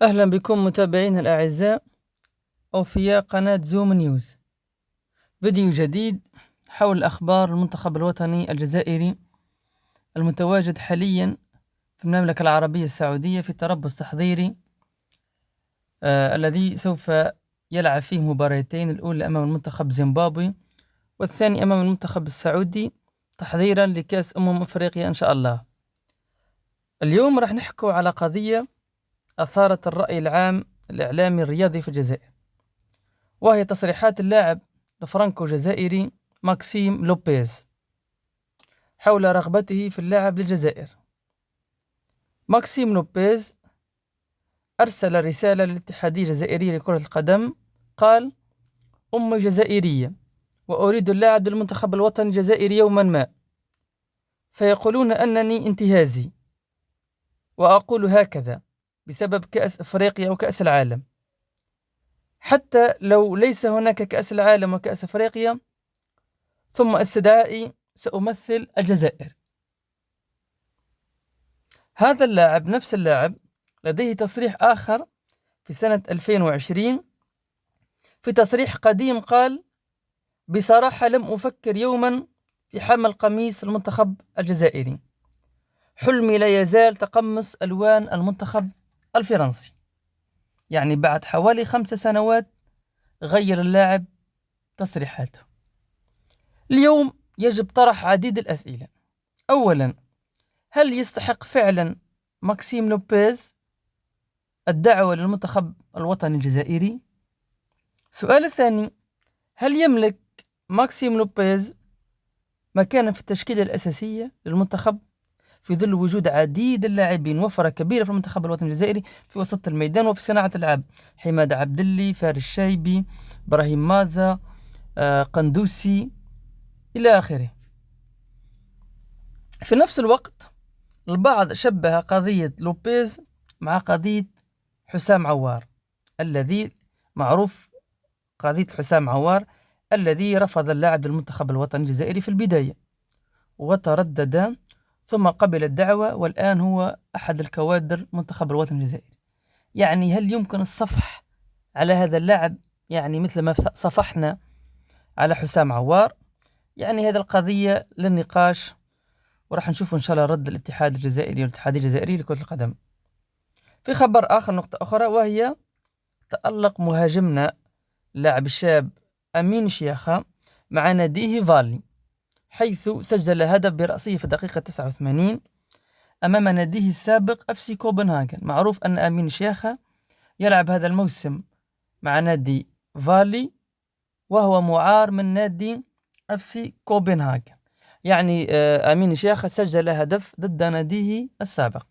أهلا بكم متابعينا الأعزاء أوفياء قناة زوم نيوز. فيديو جديد حول أخبار المنتخب الوطني الجزائري المتواجد حاليا في المملكة العربية السعودية في تربص تحضيري الذي سوف يلعب فيه مباراتين، الأولى أمام المنتخب زيمبابوي والثاني أمام المنتخب السعودي تحضيرا لكأس أفريقيا إن شاء الله. اليوم راح نحكو على قضية أثارت الرأي العام الإعلامي الرياضي في الجزائر، وهي تصريحات اللاعب الفرنكو جزائري ماكسيم لوبيز حول رغبته في اللعب للجزائر. ماكسيم لوبيز أرسل رسالة للاتحادية الجزائرية لكرة القدم، قال: أمي جزائرية وأريد اللعب للمنتخب الوطني الجزائري يوما ما، سيقولون أنني انتهازي، وأقول هكذا بسبب كأس أفريقيا وكأس العالم، حتى لو ليس هناك كأس العالم وكأس أفريقيا، ثم استدعائي سأمثل الجزائر. هذا اللاعب نفس اللاعب لديه تصريح آخر في سنة 2020، في تصريح قديم قال: بصراحة لم أفكر يوما في حمل قميص المنتخب الجزائري، حلمي لا يزال تقمص ألوان المنتخب الفرنسي. يعني بعد حوالي 5 سنوات غير اللاعب تصريحاته. اليوم يجب طرح عديد الأسئلة. أولا، هل يستحق فعلا ماكسيم لوبيز الدعوة للمنتخب الوطني الجزائري؟ السؤال الثاني، هل يملك ماكسيم لوبيز مكانا في التشكيلة الأساسية للمنتخب في ظل وجود عديد اللاعبين وفرة كبيرة في المنتخب الوطني الجزائري في وسط الميدان وفي صناعة الألعاب: حماد عبدلي، فارس الشايبي، إبراهيم مازا، قندوسي إلى آخره. في نفس الوقت البعض شبه قضية لوبيز مع قضية حسام عوار، الذي معروف قضية حسام عوار الذي رفض اللعب للمنتخب الوطني الجزائري في البداية وتردد ثم قبل الدعوة، والآن هو أحد الكوادر منتخب الوطني الجزائري. يعني هل يمكن الصفح على هذا اللاعب يعني مثل ما صفحنا على حسام عوار؟ يعني هذه القضية للنقاش، وراح نشوف إن شاء الله رد الاتحاد الجزائري والاتحادية الجزائرية لكرة القدم. في خبر آخر، نقطة أخرى، وهي تألق مهاجمنا اللاعب الشاب أمين شياخة مع ناديه فالي، حيث سجل هدف برأسه في الدقيقة 89 أمام ناديه السابق FC كوبنهاغن. معروف أن أمين شياخة يلعب هذا الموسم مع نادي فالي، وهو معار من نادي FC كوبنهاغن. يعني أمين شياخة سجل هدف ضد ناديه السابق،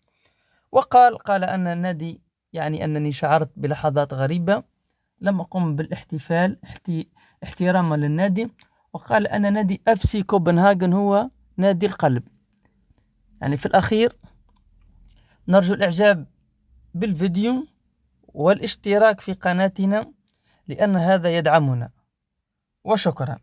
وقال أن النادي، يعني أنني شعرت بلحظات غريبة، لم أقم بالاحتفال احتراما للنادي، وقال أن نادي FC كوبنهاغن هو نادي القلب. يعني في الأخير نرجو الإعجاب بالفيديو والاشتراك في قناتنا، لأن هذا يدعمنا، وشكرا.